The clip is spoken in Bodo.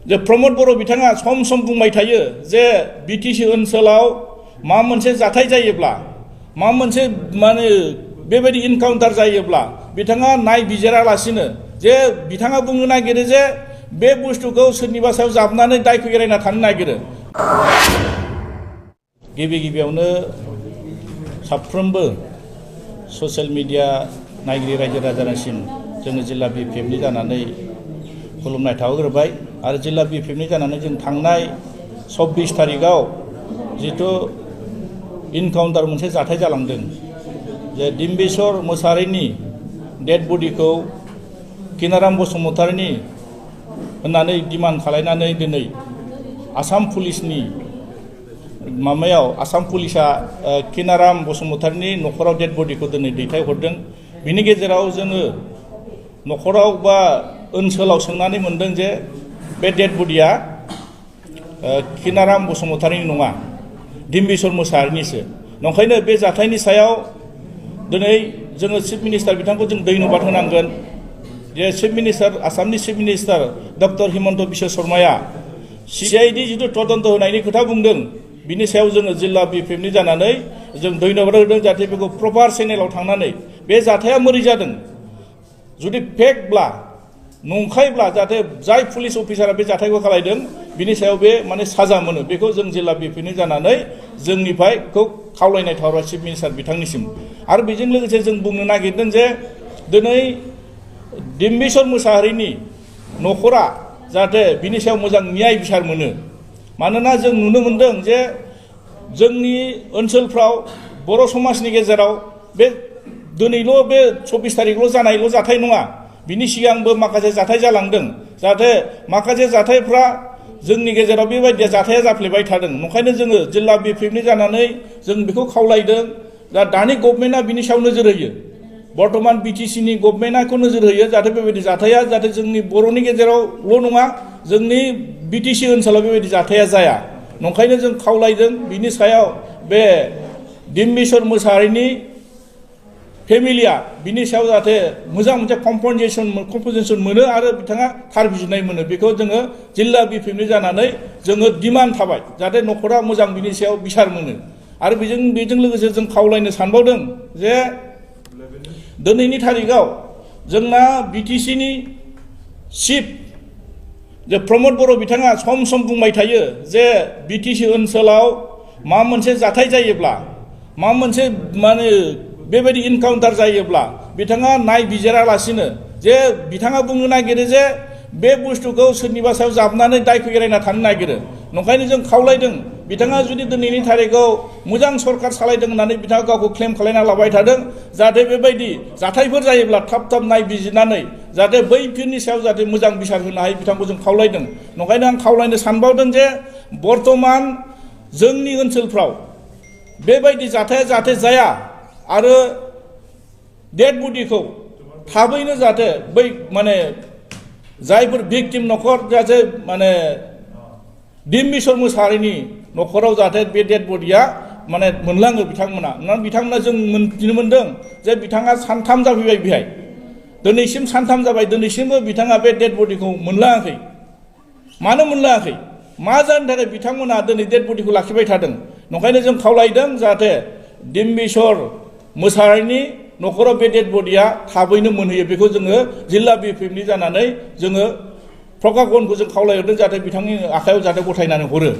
जे प्रमोद बर' बिथाङा सम सम बुंबाय थायो जे बिटिसि ओनसोलाव मा मोनसे जाथाय जायोब्ला मा मोनसे माने बेबायदि इनकाउन्टार जायोब्ला बिथाङा नायबिजिरालासिनो जे बिथाङा बुंनो नागिरो जे बे बुस्थुखौ सोरनिबा सायाव जाबनानै दायखौ एरायना थानो नागिरो। गिबियावनो साफ्रोमबो ससियेल मिडिया नायगिरि रायजो राजानिसिम जोङो जिल्ला बिपिएफनि जानानै खुलुमनाय थाहोग्रोबाय आरो जिल्ला बिपिएफनि जानानै जों थांनाय 24 तारिखआव जिथु इनकाउन्टार मोनसे जाथाय जालांदों जे डिम्बेश्वर मोसाहारिनि डेड बडिखौ किनाराम बसुमतारीनि होननानै डिमान्ड खालायनानै दिनै आसाम पुलिसनि माबायाव आसाम पुलिसा किनाराम बसुमतारीनि न'खराव डेड बडिखौ दिनै दैथायहरदों। बिनि गेजेराव जोङो न'खराव बा ओनसोलाव सोंनानै मोनदों जे बे डेड बडिया किनाराम बसुमतारीनि नङा, डिम्बेश्वर मोसाहारिनिसो। नंखायनो बे जाथायनि सायाव दिनै जोङो चिफ मिनिस्टार बिथांखौ जों धन्यबाद होनांगोन जे आसामनि chief minister doctor Himanta Biswa शर्माया CID जिथु तदन्त होनायनि खोथा बुंदों बिनि सायाव जोङो जिल्ला बिपिएफनि जानानै जों धन्यबाद होदों जाहाथे बेखौ प्रपार चेनेलाव थांनानै बे जाथाया मोरै जादों जुदि फेकब्ला नंखायब्ला जाहाथे जाय पुलिस अफिसारा बे जाथायखौ खालायदों बिनि सायाव बे माने साजा मोनो बेखौ जों जिल्ला बिपिएफनि जानानै जोंनिफ्राय खावलायनाय थाबाय चिफ मिनिस्टार बिथांनिसिम। आरो बेजों लोगोसे जों बुंनो नागिरदों जे दिनै डिम्बेश्वर मोसाहारिनि न'खरा जाहाथे बिनि सायाव मोजां न्याय बिसार मोनो। मानोना जों नुनो मोनदों जे जोंनि ओनसोलफ्राव बर' समाजनि गेजेराव बे दिनैल' बे 24 तारिखल' जानायल' जाथाय नङा, बिनि सिगांबो माखासे जाथाय जालांदों जाहाथे माखासे जाथायफ्रा जोंनि गेजेराव बेबायदि जाथाया जाफ्लेबाय थादों। नंखायनो जोङो जिल्ला बिपिएफनि जानानै जों बेखौ खावलायदों दा दानि गभर्नमेन्टआ बिनि सायाव नोजोर होयो, बर्तमान बिटिसिनि गभर्नमेन्टखौ नोजोर होयो जाहाथे बेबायदि जाथाया जाहाथे जोंनि बर'नि गेजेरावल' नङा जोंनि बिटिसि ओनसोलाव बेबायदि जाथाया जाया। नंखायनो जों खावलायदों बिनि सायाव बे डिम्बेश्वर मोसाहारिनि फेमिलिया बिनि सायाव जाहाथे मोजां मोनसे कम्पनसेसन मोनो आरो बिथाङा थार बिजिरनाय मोनो बेखौ जोङो जिल्ला बिपिएफनि जानानै जोङो डिमान्ड थाबाय जाहाथे न'खरा मोजां बिनि सायाव बिसार मोनो। आरो बेजों लोगोसे जों खावलायनो सानबावदों जे दिनैनि तारिखआव जोंना बिटिसिनि चिफ जे प्रमोद बर' बिथाङा सम सम बुंबाय थायो जे बिटिसि ओनसोलाव मा मोनसे जाथाय जायोब्ला मा मोनसे माने बेबायदि इनकाउन्टार जायोब्ला बिथाङा नायबिजिरालासिनो जे बिथाङा बुंनो नागिरो जे बे बुस्थुखौ सोरनिबा सायाव जाबनानै दायखौ एरायना थानो नागिरो। नंखायनो जों खावलायदों बिथाङा जुदि दिनैनि तारिखआव मोजां सरकार सालायदों होननानै बिथाङा गावखौ क्लेम खालायना लाबाय थादों जाहाथे बेबायदि जाथायफोर जायोब्ला थाब नायबिजिरनानै जाहाथे बैफोरनि सायाव जाहाथे मोजां बिसार होनो हायो बिथांखौ जों खावलायदों। नंखायनो आं खावलायनो सानबावदों जे बर्तमान जोंनि ओनसोलफ्राव बेबायदि जाथाया जाहाथे जाया आरो डेड बडिखौ थाबैनो जाहाथे बै माने जायफोर भिक्टिम न'खर जाहाथे माने डिम्बेश्वर मोसाहारिनि न'खराव जाहाथे बे डेड बडिया माने मोनलाङो बिथांमोना जों मिथिनो मोनदों जे बिथाङा सानथाम जाफैबाय बेहाय दिनैसिम सानथाम जाबाय दिनैसिमबो बिथाङा बे डेड बडिखौ मोनलाङाखै। मानो मोनलाङाखै मा जानो थाखाय बिथांमोना दिनै डेड बडिखौ लाखिबाय थादों। नंखायनो जों खावलायदों जाहाथे डिम्बेश्वर मोसाहारिनि न'खराव बे डेड बडिया थाबैनो मोनहैयो बेखौ जोङो जिल्ला बिपिएफनि जानानै जोङो प्रकाशनखौ जों खावलायहरदों जाहाथे बिथांनि आखायाव जाहाथे गथायनानै हरो।